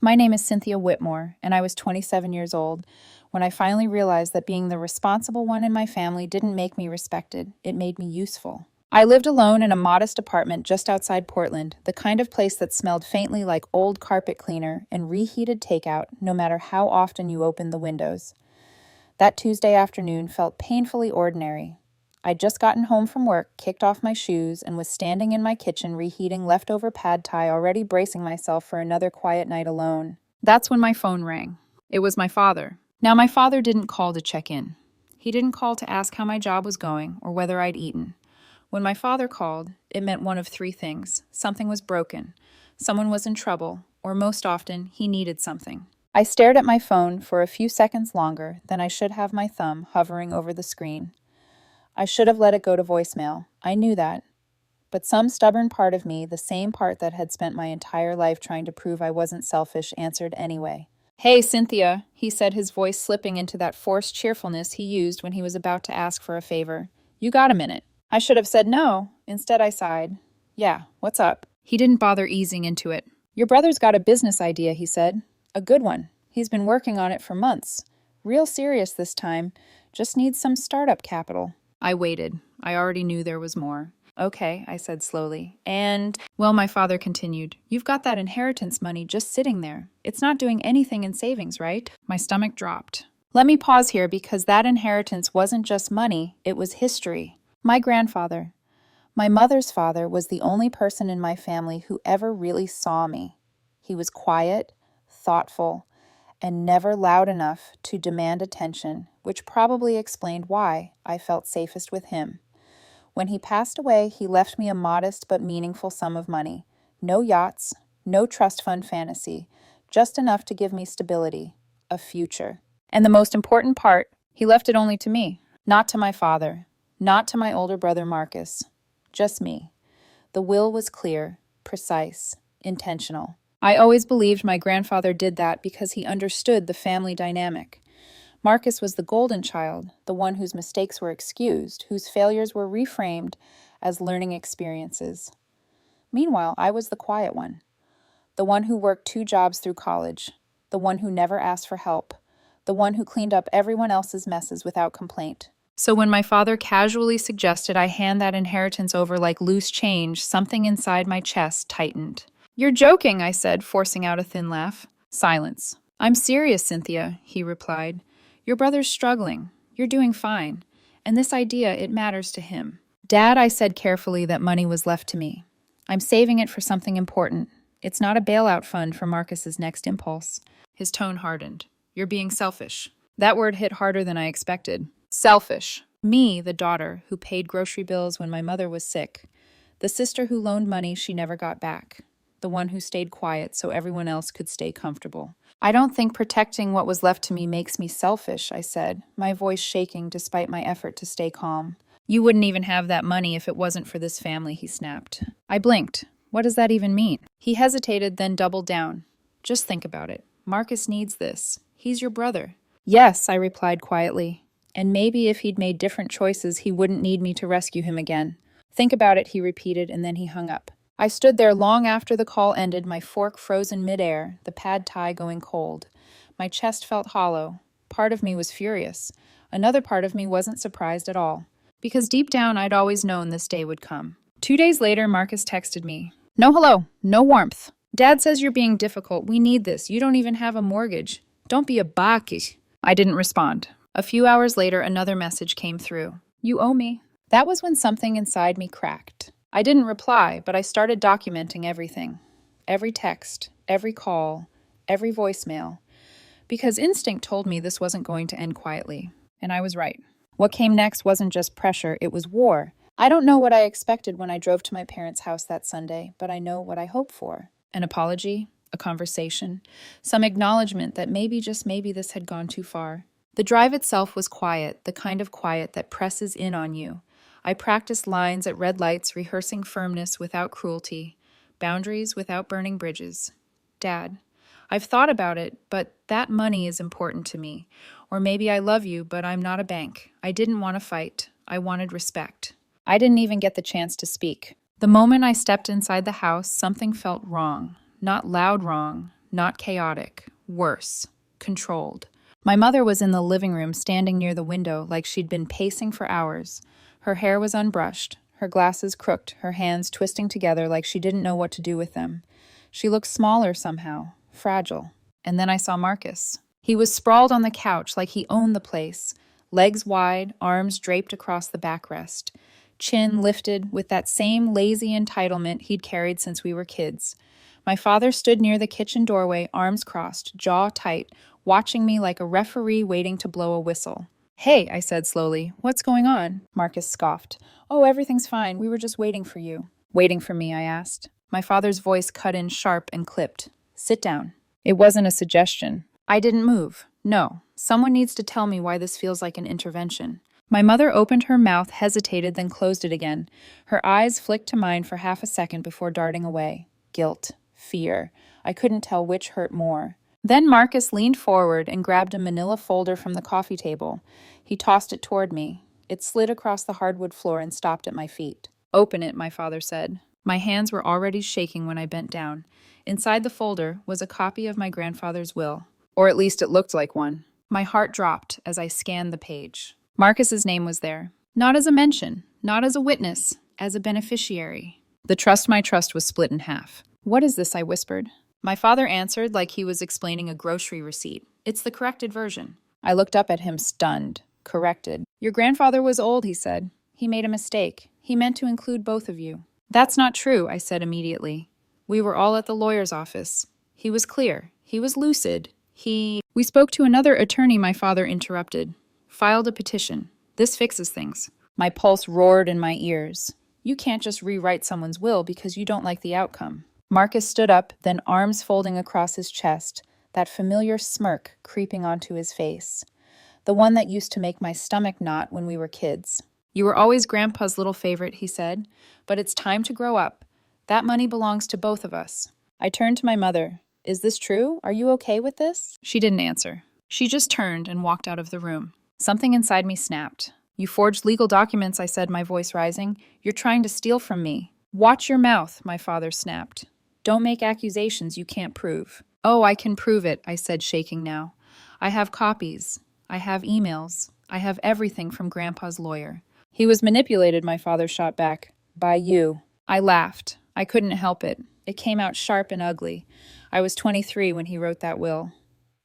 My name is Cynthia Whitmore, and I was 27 years old when I finally realized that being the responsible one in my family didn't make me respected, it made me useful. I lived alone in a modest apartment just outside Portland, the kind of place that smelled faintly like old carpet cleaner and reheated takeout no matter how often you opened the windows. That Tuesday afternoon felt painfully ordinary. I'd just gotten home from work, kicked off my shoes, and was standing in my kitchen reheating leftover pad thai, already bracing myself for another quiet night alone. That's when my phone rang. It was my father. Now, my father didn't call to check in. He didn't call to ask how my job was going or whether I'd eaten. When my father called, it meant one of three things. Something was broken, someone was in trouble, or most often, he needed something. I stared at my phone for a few seconds longer than I should have, my thumb hovering over the screen. I should have let it go to voicemail. I knew that. But some stubborn part of me, the same part that had spent my entire life trying to prove I wasn't selfish, answered anyway. "Hey, Cynthia," he said, his voice slipping into that forced cheerfulness he used when he was about to ask for a favor. "You got a minute?" I should have said no. Instead, I sighed. "Yeah, what's up?" He didn't bother easing into it. "Your brother's got a business idea," he said. "A good one. He's been working on it for months. Real serious this time. Just needs some startup capital." I waited. I already knew there was more. "Okay," I said slowly. Well, my father continued, "You've got that inheritance money just sitting there. It's not doing anything in savings, right?" My stomach dropped. Let me pause here because that inheritance wasn't just money, it was history. My grandfather, my mother's father, was the only person in my family who ever really saw me. He was quiet, thoughtful, and never loud enough to demand attention, which probably explained why I felt safest with him. When he passed away, he left me a modest but meaningful sum of money. No yachts, no trust fund fantasy, just enough to give me stability, a future. And the most important part, he left it only to me, not to my father, not to my older brother Marcus, just me. The will was clear, precise, intentional. I always believed my grandfather did that because he understood the family dynamic. Marcus was the golden child, the one whose mistakes were excused, whose failures were reframed as learning experiences. Meanwhile, I was the quiet one, the one who worked 2 jobs through college, the one who never asked for help, the one who cleaned up everyone else's messes without complaint. So when my father casually suggested I hand that inheritance over like loose change, something inside my chest tightened. "You're joking," I said, forcing out a thin laugh. Silence. "I'm serious, Cynthia," he replied. "Your brother's struggling. You're doing fine. And this idea, it matters to him." "Dad," I said carefully, that money was left to me. "I'm saving it for something important. It's not a bailout fund for Marcus's next impulse." His tone hardened. "You're being selfish." That word hit harder than I expected. Selfish. Me, the daughter, who paid grocery bills when my mother was sick. The sister who loaned money she never got back. The one who stayed quiet so everyone else could stay comfortable. "I don't think protecting what was left to me makes me selfish," I said, my voice shaking despite my effort to stay calm. "You wouldn't even have that money if it wasn't for this family," he snapped. I blinked. What does that even mean? He hesitated, then doubled down. "Just think about it. Marcus needs this. He's your brother." "Yes," I replied quietly. "And maybe if he'd made different choices, he wouldn't need me to rescue him again." "Think about it," he repeated, and then he hung up. I stood there long after the call ended, my fork frozen midair, the pad thai going cold. My chest felt hollow. Part of me was furious. Another part of me wasn't surprised at all. Because deep down, I'd always known this day would come. 2 days later, Marcus texted me. "No hello, no warmth. Dad says you're being difficult. We need this. You don't even have a mortgage. Don't be a baki." I didn't respond. A few hours later, another message came through. "You owe me." That was when something inside me cracked. I didn't reply, but I started documenting everything. Every text, every call, every voicemail. Because instinct told me this wasn't going to end quietly. And I was right. What came next wasn't just pressure, it was war. I don't know what I expected when I drove to my parents' house that Sunday, but I know what I hoped for. An apology, a conversation, some acknowledgement that maybe, just maybe, this had gone too far. The drive itself was quiet, the kind of quiet that presses in on you. I practiced lines at red lights, rehearsing firmness without cruelty, boundaries without burning bridges. "Dad, I've thought about it, but that money is important to me. Or maybe I love you, but I'm not a bank. I didn't want to fight. I wanted respect." I didn't even get the chance to speak. The moment I stepped inside the house, something felt wrong. Not loud wrong, not chaotic, worse, controlled. My mother was in the living room standing near the window like she'd been pacing for hours. Her hair was unbrushed, her glasses crooked, her hands twisting together like she didn't know what to do with them. She looked smaller somehow, fragile. And then I saw Marcus. He was sprawled on the couch like he owned the place, legs wide, arms draped across the backrest, chin lifted with that same lazy entitlement he'd carried since we were kids. My father stood near the kitchen doorway, arms crossed, jaw tight, watching me like a referee waiting to blow a whistle. "Hey," I said slowly, "what's going on?" Marcus scoffed. "Oh, everything's fine. We were just waiting for you." "Waiting for me?" I asked. My father's voice cut in sharp and clipped. "Sit down." It wasn't a suggestion. I didn't move. No, someone needs to tell me why this feels like an intervention. My mother opened her mouth, hesitated, then closed it again. Her eyes flicked to mine for half a second before darting away. Guilt. Fear. I couldn't tell which hurt more. Then Marcus leaned forward and grabbed a manila folder from the coffee table. He tossed it toward me. It slid across the hardwood floor and stopped at my feet. "Open it," my father said. My hands were already shaking when I bent down. Inside the folder was a copy of my grandfather's will. Or at least it looked like one. My heart dropped as I scanned the page. Marcus's name was there. Not as a mention, not as a witness, as a beneficiary. My trust was split in half. "What is this?" I whispered. My father answered like he was explaining a grocery receipt. "It's the corrected version." I looked up at him, stunned. Corrected. "Your grandfather was old," he said. "He made a mistake. He meant to include both of you." "That's not true," I said immediately. "We were all at the lawyer's office. He was clear. He was lucid. We spoke to another attorney," my father interrupted. "Filed a petition. This fixes things." My pulse roared in my ears. You can't just rewrite someone's will because you don't like the outcome. Marcus stood up, then arms folding across his chest, that familiar smirk creeping onto his face. The one that used to make my stomach knot when we were kids. "You were always Grandpa's little favorite," he said, "but it's time to grow up. That money belongs to both of us." I turned to my mother. "Is this true? Are you okay with this?" She didn't answer. She just turned and walked out of the room. Something inside me snapped. "You forged legal documents," I said, my voice rising. "You're trying to steal from me." "Watch your mouth," my father snapped. "Don't make accusations you can't prove." "Oh, I can prove it," I said, shaking now. "I have copies. I have emails. I have everything from Grandpa's lawyer." "He was manipulated," my father shot back. "By you." I laughed. I couldn't help it. It came out sharp and ugly. I was 23 when he wrote that will.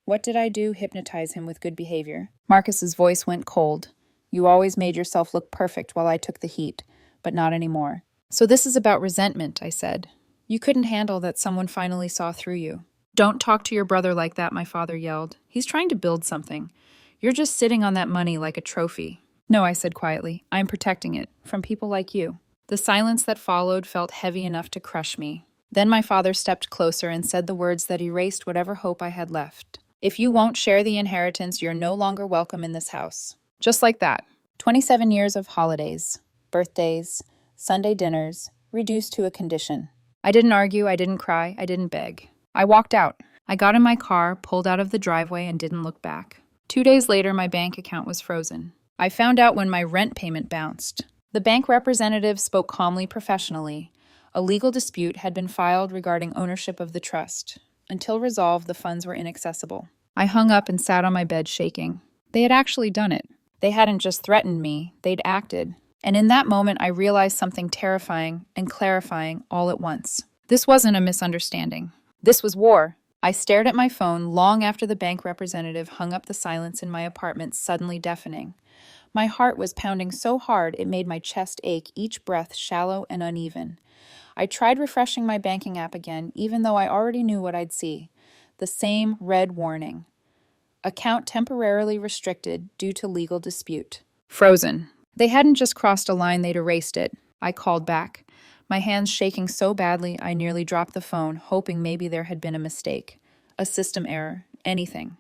What did I do? Hypnotize him with good behavior? Marcus's voice went cold. "You always made yourself look perfect while I took the heat, but not anymore." "So this is about resentment," I said. "You couldn't handle that someone finally saw through you." "Don't talk to your brother like that," my father yelled. "He's trying to build something. You're just sitting on that money like a trophy." "No," I said quietly. "I'm protecting it from people like you." The silence that followed felt heavy enough to crush me. Then my father stepped closer and said the words that erased whatever hope I had left. "If you won't share the inheritance, you're no longer welcome in this house." Just like that. 27 years of holidays, birthdays, Sunday dinners, reduced to a condition. I didn't argue, I didn't cry, I didn't beg. I walked out. I got in my car, pulled out of the driveway, and didn't look back. 2 days later, my bank account was frozen. I found out when my rent payment bounced. The bank representative spoke calmly, professionally. A legal dispute had been filed regarding ownership of the trust. Until resolved, the funds were inaccessible. I hung up and sat on my bed shaking. They had actually done it. They hadn't just threatened me, they'd acted. And in that moment, I realized something terrifying and clarifying all at once. This wasn't a misunderstanding. This was war. I stared at my phone long after the bank representative hung up the silence in my apartment, suddenly deafening. My heart was pounding so hard it made my chest ache, each breath shallow and uneven. I tried refreshing my banking app again, even though I already knew what I'd see. The same red warning. Account temporarily restricted due to legal dispute. Frozen. They hadn't just crossed a line, they'd erased it. I called back, my hands shaking so badly I nearly dropped the phone, hoping maybe there had been a mistake, a system error, anything.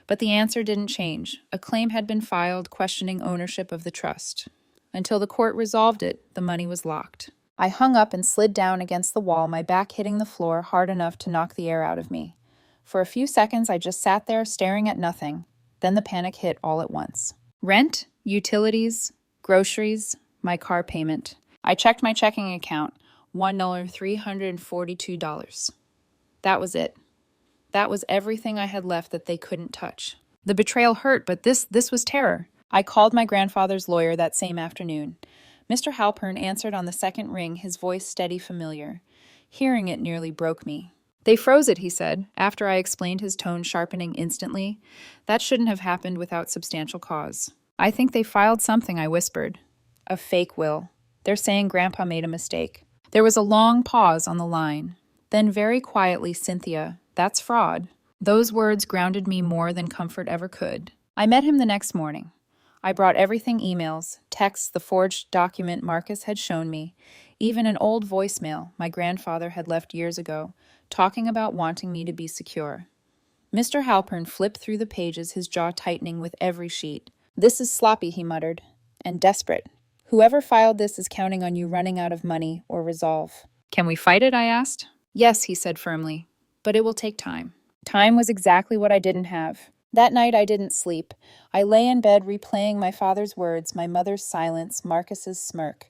But the answer didn't change. A claim had been filed questioning ownership of the trust. Until the court resolved it, the money was locked. I hung up and slid down against the wall, my back hitting the floor hard enough to knock the air out of me. For a few seconds, I just sat there staring at nothing. Then the panic hit all at once. Rent, utilities, groceries, my car payment. I checked my checking account, $1,342. That was it. That was everything I had left that they couldn't touch. The betrayal hurt, but this was terror. I called my grandfather's lawyer that same afternoon. Mr. Halpern answered on the second ring, his voice steady, familiar. Hearing it nearly broke me. They froze it, he said, after I explained, his tone sharpening instantly. That shouldn't have happened without substantial cause. I think they filed something, I whispered. A fake will. They're saying Grandpa made a mistake. There was a long pause on the line. Then very quietly, Cynthia, that's fraud. Those words grounded me more than comfort ever could. I met him the next morning. I brought everything: emails, texts, the forged document Marcus had shown me, even an old voicemail my grandfather had left years ago, talking about wanting me to be secure. Mr. Halpern flipped through the pages, his jaw tightening with every sheet. This is sloppy, he muttered, and desperate. Whoever filed this is counting on you running out of money or resolve. Can we fight it? I asked. Yes, he said firmly, but it will take time. Time was exactly what I didn't have. That night I didn't sleep. I lay in bed replaying my father's words, my mother's silence, Marcus's smirk.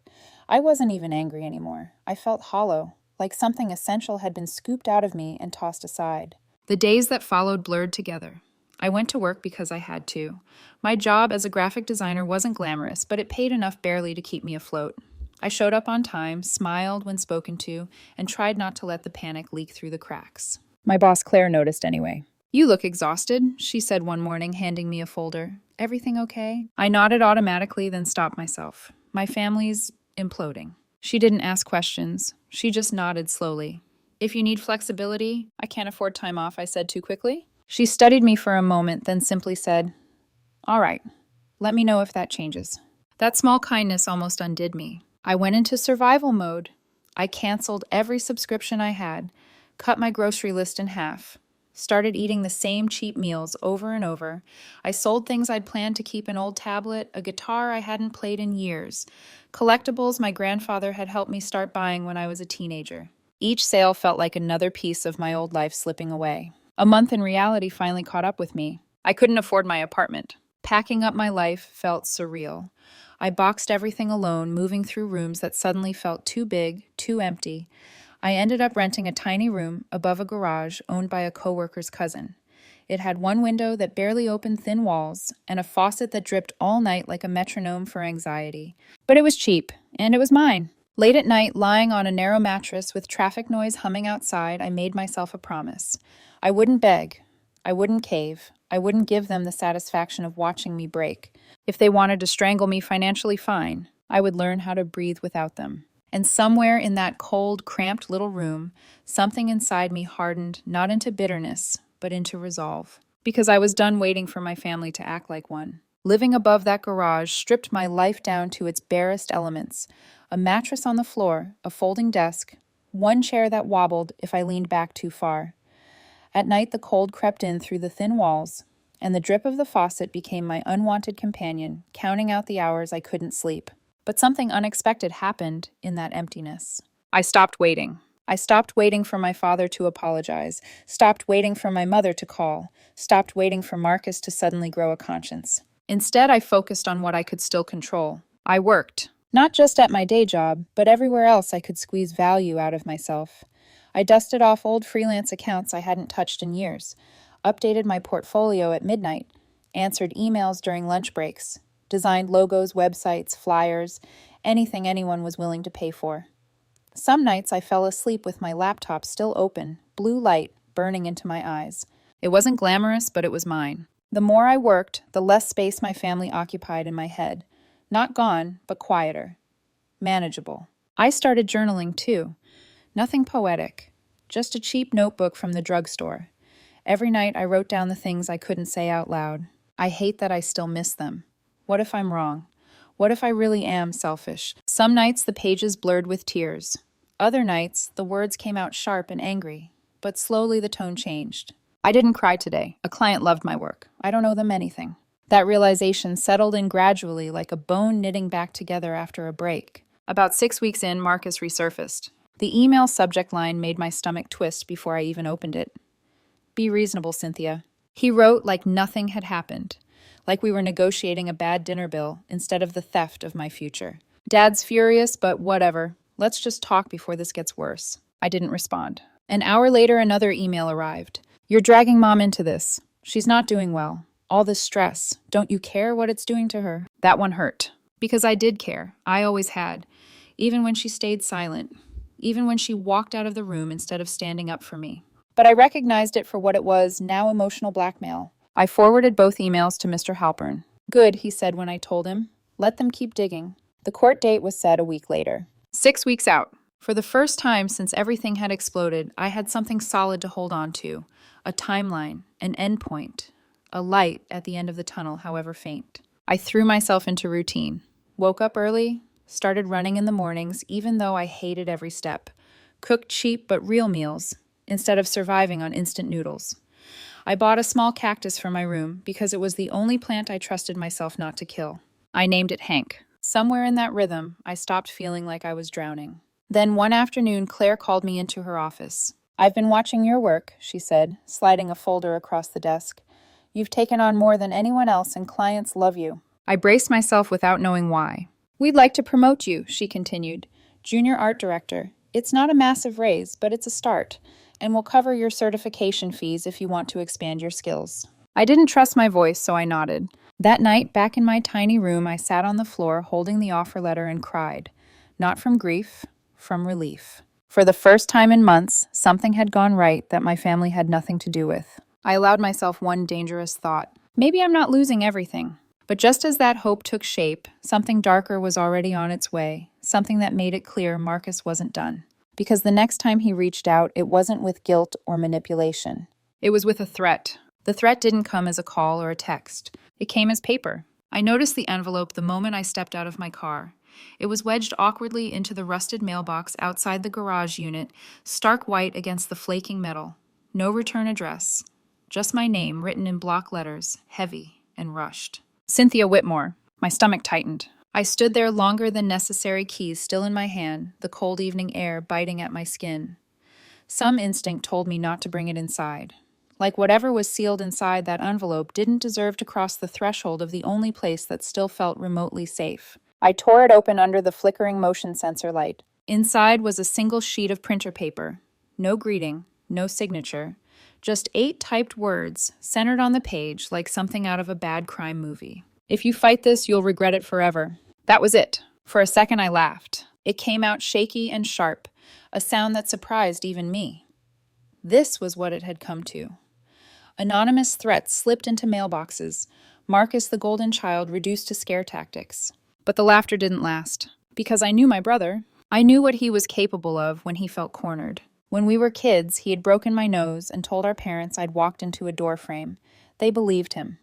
I wasn't even angry anymore. I felt hollow, like something essential had been scooped out of me and tossed aside. The days that followed blurred together. I went to work because I had to. My job as a graphic designer wasn't glamorous, but it paid enough barely to keep me afloat. I showed up on time, smiled when spoken to, and tried not to let the panic leak through the cracks. My boss Claire noticed anyway. You look exhausted, she said one morning, handing me a folder. Everything okay? I nodded automatically, then stopped myself. My family's imploding. She didn't ask questions. She just nodded slowly. If you need flexibility, I can't afford time off, I said too quickly. She studied me for a moment, then simply said, All right, let me know if that changes. That small kindness almost undid me. I went into survival mode. I canceled every subscription I had, cut my grocery list in half, started eating the same cheap meals over and over. I sold things I'd planned to keep: an old tablet, a guitar I hadn't played in years, collectibles my grandfather had helped me start buying when I was a teenager. Each sale felt like another piece of my old life slipping away. A month in reality finally caught up with me. I couldn't afford my apartment. Packing up my life felt surreal. I boxed everything alone, moving through rooms that suddenly felt too big, too empty. I ended up renting a tiny room above a garage owned by a coworker's cousin. It had one window that barely opened thin walls, and a faucet that dripped all night like a metronome for anxiety. But it was cheap, and it was mine. Late at night, lying on a narrow mattress with traffic noise humming outside, I made myself a promise. I wouldn't beg. I wouldn't cave. I wouldn't give them the satisfaction of watching me break. If they wanted to strangle me financially, fine. I would learn how to breathe without them. And somewhere in that cold, cramped little room, something inside me hardened not into bitterness, but into resolve. Because I was done waiting for my family to act like one. Living above that garage stripped my life down to its barest elements. A mattress on the floor, a folding desk, one chair that wobbled if I leaned back too far. At night, the cold crept in through the thin walls, and the drip of the faucet became my unwanted companion, counting out the hours I couldn't sleep. But something unexpected happened in that emptiness. I stopped waiting. I stopped waiting for my father to apologize, stopped waiting for my mother to call, stopped waiting for Marcus to suddenly grow a conscience. Instead, I focused on what I could still control. I worked, not just at my day job, but everywhere else I could squeeze value out of myself. I dusted off old freelance accounts I hadn't touched in years, updated my portfolio at midnight, answered emails during lunch breaks, designed logos, websites, flyers, anything anyone was willing to pay for. Some nights I fell asleep with my laptop still open, blue light burning into my eyes. It wasn't glamorous, but it was mine. The more I worked, the less space my family occupied in my head. Not gone, but quieter. Manageable. I started journaling too. Nothing poetic, just a cheap notebook from the drugstore. Every night I wrote down the things I couldn't say out loud. I hate that I still miss them. What if I'm wrong? What if I really am selfish? Some nights the pages blurred with tears. Other nights the words came out sharp and angry, but slowly the tone changed. I didn't cry today. A client loved my work. I don't owe them anything. That realization settled in gradually, like a bone knitting back together after a break. About 6 weeks in, Marcus resurfaced. The email subject line made my stomach twist before I even opened it. Be reasonable, Cynthia. He wrote like nothing had happened, like we were negotiating a bad dinner bill instead of the theft of my future. Dad's furious, but whatever. Let's just talk before this gets worse. I didn't respond. An hour later, another email arrived. You're dragging Mom into this. She's not doing well. All this stress. Don't you care what it's doing to her? That one hurt. Because I did care. I always had. Even when she stayed silent. Even when she walked out of the room instead of standing up for me. But I recognized it for what it was, now emotional blackmail. I forwarded both emails to Mr. Halpern. Good, he said when I told him. Let them keep digging. The court date was set a week later. 6 weeks out. For the first time since everything had exploded, I had something solid to hold on to. A timeline, an endpoint, a light at the end of the tunnel, however faint. I threw myself into routine. Woke up early, started running in the mornings, even though I hated every step. Cooked cheap but real meals, instead of surviving on instant noodles. I bought a small cactus for my room because it was the only plant I trusted myself not to kill. I named it Hank. Somewhere in that rhythm, I stopped feeling like I was drowning. Then one afternoon, Claire called me into her office. I've been watching your work, she said, sliding a folder across the desk. You've taken on more than anyone else and clients love you. I braced myself without knowing why. We'd like to promote you, she continued. Junior art director. It's not a massive raise, but it's a start, and we'll cover your certification fees if you want to expand your skills. I didn't trust my voice, so I nodded. That night, back in my tiny room, I sat on the floor holding the offer letter and cried. Not from grief, from relief. For the first time in months, something had gone right that my family had nothing to do with. I allowed myself one dangerous thought. Maybe I'm not losing everything. But just as that hope took shape, something darker was already on its way, something that made it clear Marcus wasn't done. Because the next time he reached out, it wasn't with guilt or manipulation. It was with a threat. The threat didn't come as a call or a text. It came as paper. I noticed the envelope the moment I stepped out of my car. It was wedged awkwardly into the rusted mailbox outside the garage unit, stark white against the flaking metal. No return address. Just my name written in block letters, heavy and rushed. Cynthia Whitmore. My stomach tightened. I stood there longer than necessary, keys still in my hand, the cold evening air biting at my skin. Some instinct told me not to bring it inside. Like whatever was sealed inside that envelope didn't deserve to cross the threshold of the only place that still felt remotely safe. I tore it open under the flickering motion sensor light. Inside was a single sheet of printer paper. No greeting, no signature. Just 8 typed words, centered on the page like something out of a bad crime movie. If you fight this, you'll regret it forever. That was it. For a second I laughed. It came out shaky and sharp, a sound that surprised even me. This was what it had come to. Anonymous threats slipped into mailboxes. Marcus the Golden Child reduced to scare tactics. But the laughter didn't last. Because I knew my brother. I knew what he was capable of when he felt cornered. When we were kids, he had broken my nose and told our parents I'd walked into a door frame. They believed him.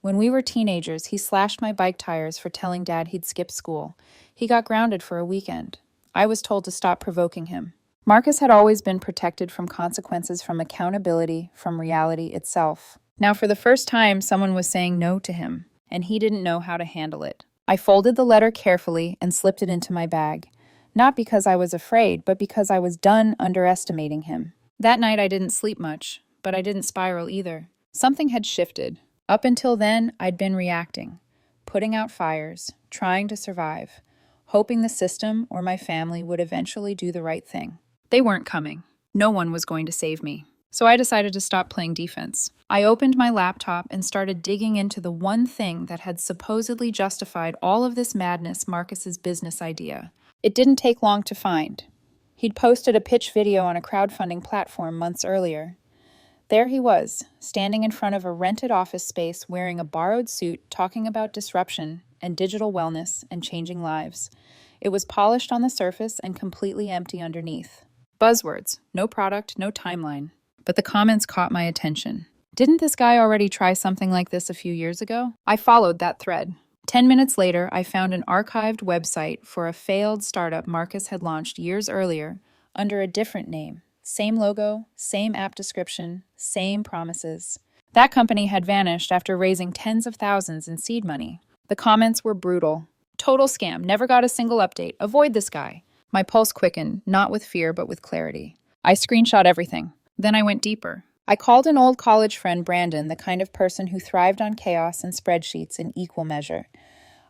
When we were teenagers, he slashed my bike tires for telling Dad he'd skip school. He got grounded for a weekend. I was told to stop provoking him. Marcus had always been protected from consequences, from accountability, from reality itself. Now, for the first time, someone was saying no to him, and he didn't know how to handle it. I folded the letter carefully and slipped it into my bag. Not because I was afraid, but because I was done underestimating him. That night I didn't sleep much, but I didn't spiral either. Something had shifted. Up until then, I'd been reacting, putting out fires, trying to survive, hoping the system or my family would eventually do the right thing. They weren't coming. No one was going to save me. So I decided to stop playing defense. I opened my laptop and started digging into the one thing that had supposedly justified all of this madness, Marcus's business idea. It didn't take long to find. He'd posted a pitch video on a crowdfunding platform months earlier. There he was, standing in front of a rented office space wearing a borrowed suit, talking about disruption and digital wellness and changing lives. It was polished on the surface and completely empty underneath. Buzzwords, no product, no timeline. But the comments caught my attention. Didn't this guy already try something like this a few years ago? I followed that thread. 10 minutes later, I found an archived website for a failed startup Marcus had launched years earlier under a different name. Same logo, same app description, same promises. That company had vanished after raising tens of thousands in seed money. The comments were brutal. Total scam, never got a single update. Avoid this guy. My pulse quickened, not with fear, but with clarity. I screenshot everything. Then I went deeper. I called an old college friend, Brandon, the kind of person who thrived on chaos and spreadsheets in equal measure.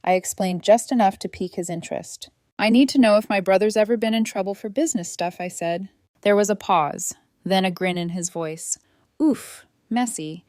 I explained just enough to pique his interest. I need to know if my brother's ever been in trouble for business stuff, I said. There was a pause, then a grin in his voice. Oof, messy.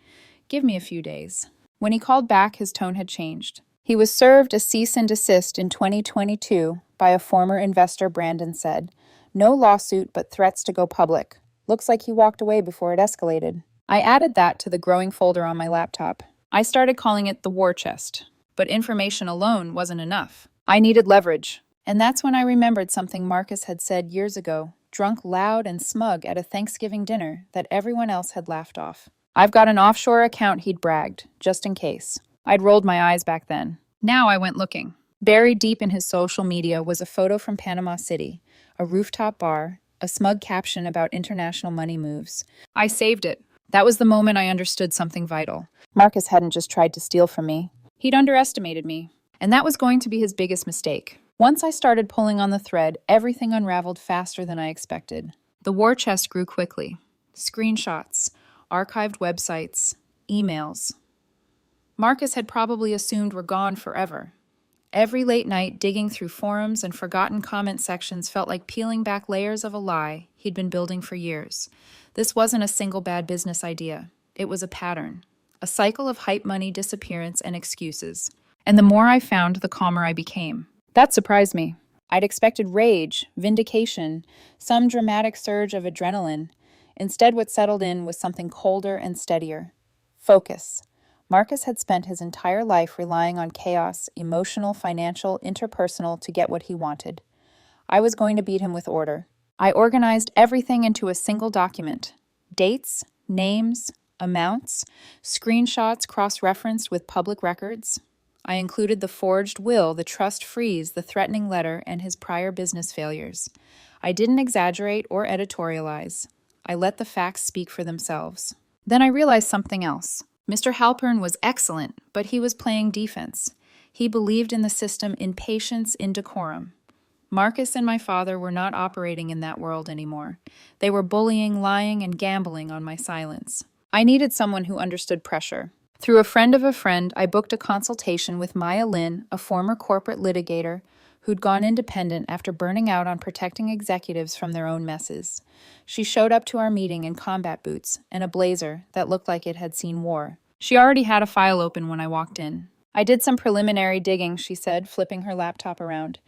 Give me a few days. When he called back, his tone had changed. He was served a cease and desist in 2022 by a former investor, Brandon said. No lawsuit, but threats to go public. Looks like he walked away before it escalated. I added that to the growing folder on my laptop. I started calling it the war chest. But information alone wasn't enough. I needed leverage. And that's when I remembered something Marcus had said years ago, drunk loud and smug at a Thanksgiving dinner that everyone else had laughed off. I've got an offshore account, he'd bragged, just in case. I'd rolled my eyes back then. Now I went looking. Buried deep in his social media was a photo from Panama City, a rooftop bar, a smug caption about international money moves. I saved it. That was the moment I understood something vital. Marcus hadn't just tried to steal from me. He'd underestimated me. And that was going to be his biggest mistake. Once I started pulling on the thread, everything unraveled faster than I expected. The war chest grew quickly. Screenshots, archived websites, emails. Marcus had probably assumed we're gone forever. Every late night digging through forums and forgotten comment sections felt like peeling back layers of a lie he'd been building for years. This wasn't a single bad business idea. It was a pattern. A cycle of hype money, disappearance, and excuses. And the more I found, the calmer I became. That surprised me. I'd expected rage, vindication, some dramatic surge of adrenaline. Instead, what settled in was something colder and steadier. Focus. Marcus had spent his entire life relying on chaos, emotional, financial, interpersonal, to get what he wanted. I was going to beat him with order. I organized everything into a single document. Dates, names, amounts, screenshots cross-referenced with public records. I included the forged will, the trust freeze, the threatening letter, and his prior business failures. I didn't exaggerate or editorialize. I let the facts speak for themselves. Then I realized something else. Mr. Halpern was excellent, but he was playing defense. He believed in the system, in patience, in decorum. Marcus and my father were not operating in that world anymore. They were bullying, lying, and gambling on my silence. I needed someone who understood pressure. Through a friend of a friend, I booked a consultation with Maya Lin, a former corporate litigator who'd gone independent after burning out on protecting executives from their own messes. She showed up to our meeting in combat boots and a blazer that looked like it had seen war. She already had a file open when I walked in. I did some preliminary digging, she said, flipping her laptop around.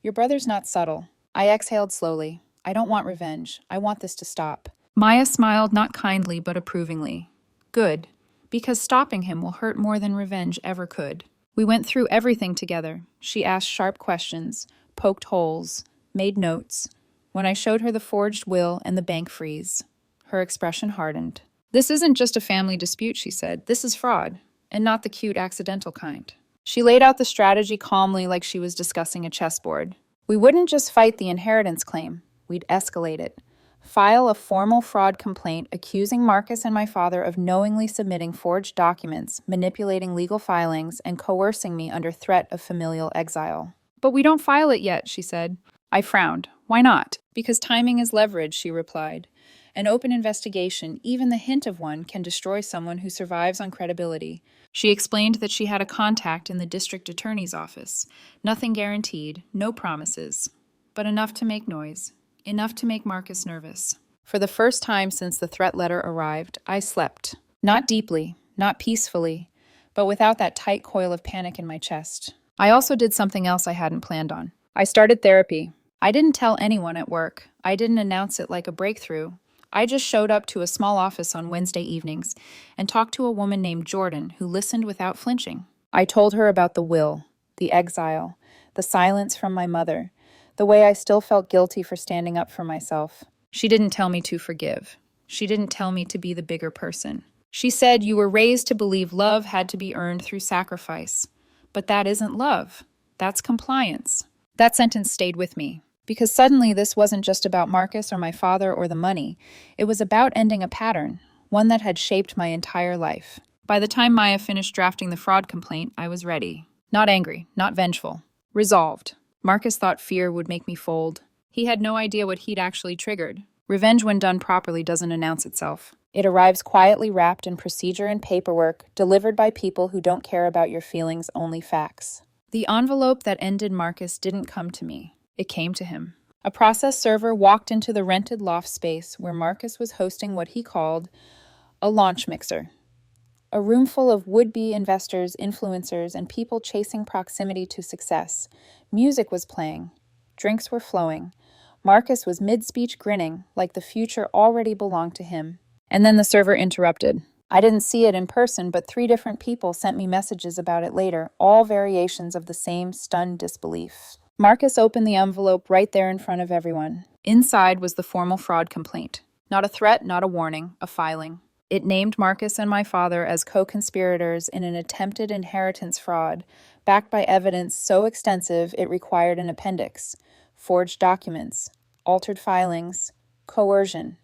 Your brother's not subtle. I exhaled slowly. I don't want revenge. I want this to stop. Maya smiled, not kindly but approvingly. Good. Because stopping him will hurt more than revenge ever could. We went through everything together. She asked sharp questions, poked holes, made notes. When I showed her the forged will and the bank freeze, her expression hardened. This isn't just a family dispute, she said. This is fraud, and not the cute accidental kind. She laid out the strategy calmly like she was discussing a chessboard. We wouldn't just fight the inheritance claim. We'd escalate it. File a formal fraud complaint accusing Marcus and my father of knowingly submitting forged documents, manipulating legal filings, and coercing me under threat of familial exile. But we don't file it yet, she said. I frowned. Why not? Because timing is leverage, she replied. An open investigation, even the hint of one, can destroy someone who survives on credibility. She explained that she had a contact in the district attorney's office. Nothing guaranteed, no promises, but enough to make noise. Enough to make Marcus nervous. For the first time since the threat letter arrived, I slept. Not deeply, not peacefully, but without that tight coil of panic in my chest. I also did something else I hadn't planned on. I started therapy. I didn't tell anyone at work. I didn't announce it like a breakthrough. I just showed up to a small office on Wednesday evenings and talked to a woman named Jordan who listened without flinching. I told her about the will, the exile, the silence from my mother, the way I still felt guilty for standing up for myself. She didn't tell me to forgive. She didn't tell me to be the bigger person. She said you were raised to believe love had to be earned through sacrifice. But that isn't love. That's compliance. That sentence stayed with me, because suddenly this wasn't just about Marcus or my father or the money. It was about ending a pattern, one that had shaped my entire life. By the time Maya finished drafting the fraud complaint, I was ready. Not angry, not vengeful. Resolved. Marcus thought fear would make me fold. He had no idea what he'd actually triggered. Revenge, when done properly, doesn't announce itself. It arrives quietly wrapped in procedure and paperwork, delivered by people who don't care about your feelings, only facts. The envelope that ended Marcus didn't come to me. It came to him. A process server walked into the rented loft space where Marcus was hosting what he called A launch mixer. A room full of would-be investors, influencers, and people chasing proximity to success. Music was playing. Drinks were flowing. Marcus was mid-speech grinning, like the future already belonged to him. And then the server interrupted. I didn't see it in person, but 3 different people sent me messages about it later, all variations of the same stunned disbelief. Marcus opened the envelope right there in front of everyone. Inside was the formal fraud complaint. Not a threat, not a warning, a filing. It named Marcus and my father as co-conspirators in an attempted inheritance fraud, backed by evidence so extensive it required an appendix, forged documents, altered filings, coercion,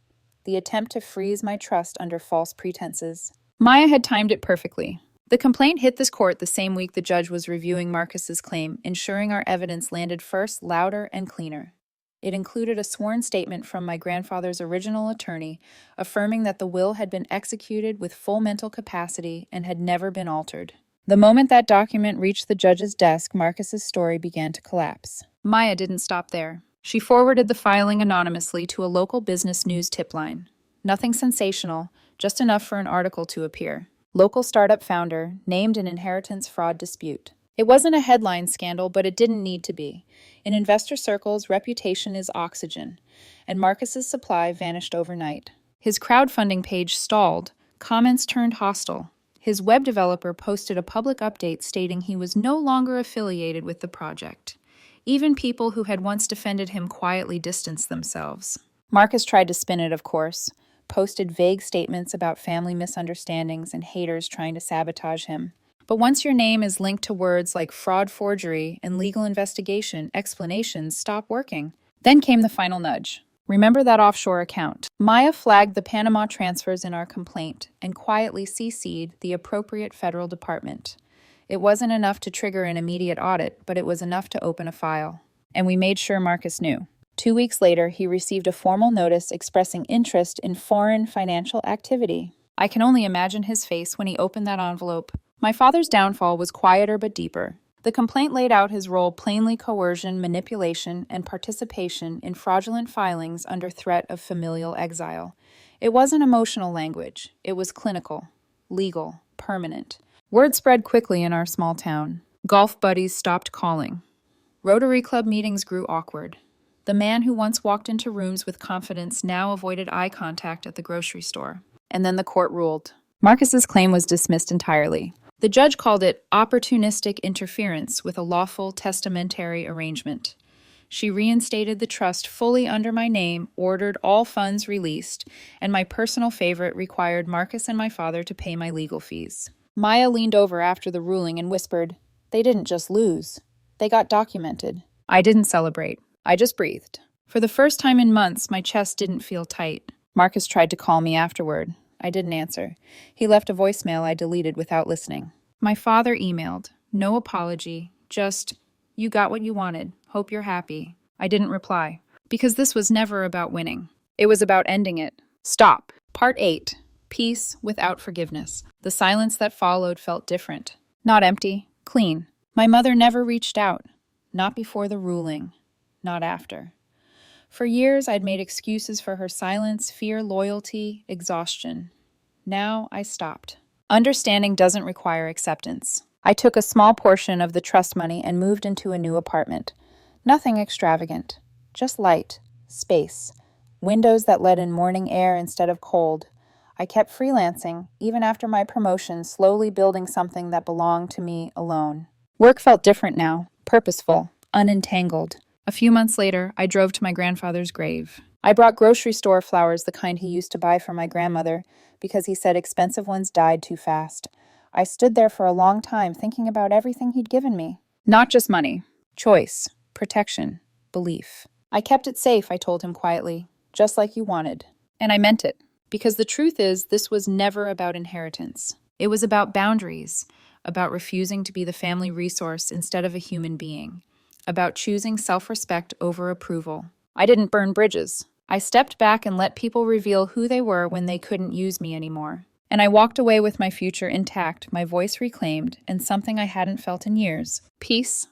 the attempt to freeze my trust under false pretenses. Maya had timed it perfectly. The complaint hit this court the same week the judge was reviewing Marcus's claim, ensuring our evidence landed first, louder, and cleaner. It included a sworn statement from my grandfather's original attorney, affirming that the will had been executed with full mental capacity and had never been altered. The moment that document reached the judge's desk, Marcus's story began to collapse. Maya didn't stop there. She forwarded the filing anonymously to a local business news tip line. Nothing sensational, just enough for an article to appear. Local startup founder named in inheritance fraud dispute. It wasn't a headline scandal, but it didn't need to be. In investor circles, reputation is oxygen, and Marcus's supply vanished overnight. His crowdfunding page stalled, comments turned hostile. His web developer posted a public update stating he was no longer affiliated with the project. Even people who had once defended him quietly distanced themselves. Marcus tried to spin it, of course, posted vague statements about family misunderstandings and haters trying to sabotage him. But once your name is linked to words like fraud, forgery, and legal investigation, explanations stop working. Then came the final nudge. Remember that offshore account? Maya flagged the Panama transfers in our complaint and quietly CC'd the appropriate federal department. It wasn't enough to trigger an immediate audit, but it was enough to open a file. And we made sure Marcus knew. 2 weeks later, he received a formal notice expressing interest in foreign financial activity. I can only imagine his face when he opened that envelope. My father's downfall was quieter but deeper. The complaint laid out his role plainly: coercion, manipulation, and participation in fraudulent filings under threat of familial exile. It wasn't emotional language. It was clinical, legal, permanent. Word spread quickly in our small town. Golf buddies stopped calling. Rotary Club meetings grew awkward. The man who once walked into rooms with confidence now avoided eye contact at the grocery store. And then the court ruled. Marcus's claim was dismissed entirely. The judge called it opportunistic interference with a lawful testamentary arrangement. She reinstated the trust fully under my name, ordered all funds released, and my personal favorite required Marcus and my father to pay my legal fees. Maya leaned over after the ruling and whispered, "They didn't just lose. They got documented." I didn't celebrate. I just breathed. For the first time in months, my chest didn't feel tight. Marcus tried to call me afterward. I didn't answer. He left a voicemail I deleted without listening. My father emailed. No apology. Just, "You got what you wanted. Hope you're happy." I didn't reply. Because this was never about winning. It was about ending it. Stop. Part 8. Peace without forgiveness. The silence that followed felt different. Not empty. Clean. My mother never reached out. Not before the ruling. Not after. For years, I'd made excuses for her silence, fear, loyalty, exhaustion. Now, I stopped. Understanding doesn't require acceptance. I took a small portion of the trust money and moved into a new apartment. Nothing extravagant. Just light. Space. Windows that let in morning air instead of cold. I kept freelancing, even after my promotion, slowly building something that belonged to me alone. Work felt different now. Purposeful. Unentangled. A few months later, I drove to my grandfather's grave. I brought grocery store flowers, the kind he used to buy for my grandmother, because he said expensive ones died too fast. I stood there for a long time thinking about everything he'd given me. Not just money. Choice. Protection. Belief. I kept it safe, I told him quietly, just like you wanted. And I meant it. Because the truth is, this was never about inheritance. It was about boundaries, about refusing to be the family resource instead of a human being. About choosing self-respect over approval. I didn't burn bridges. I stepped back and let people reveal who they were when they couldn't use me anymore. And I walked away with my future intact, my voice reclaimed, and something I hadn't felt in years: peace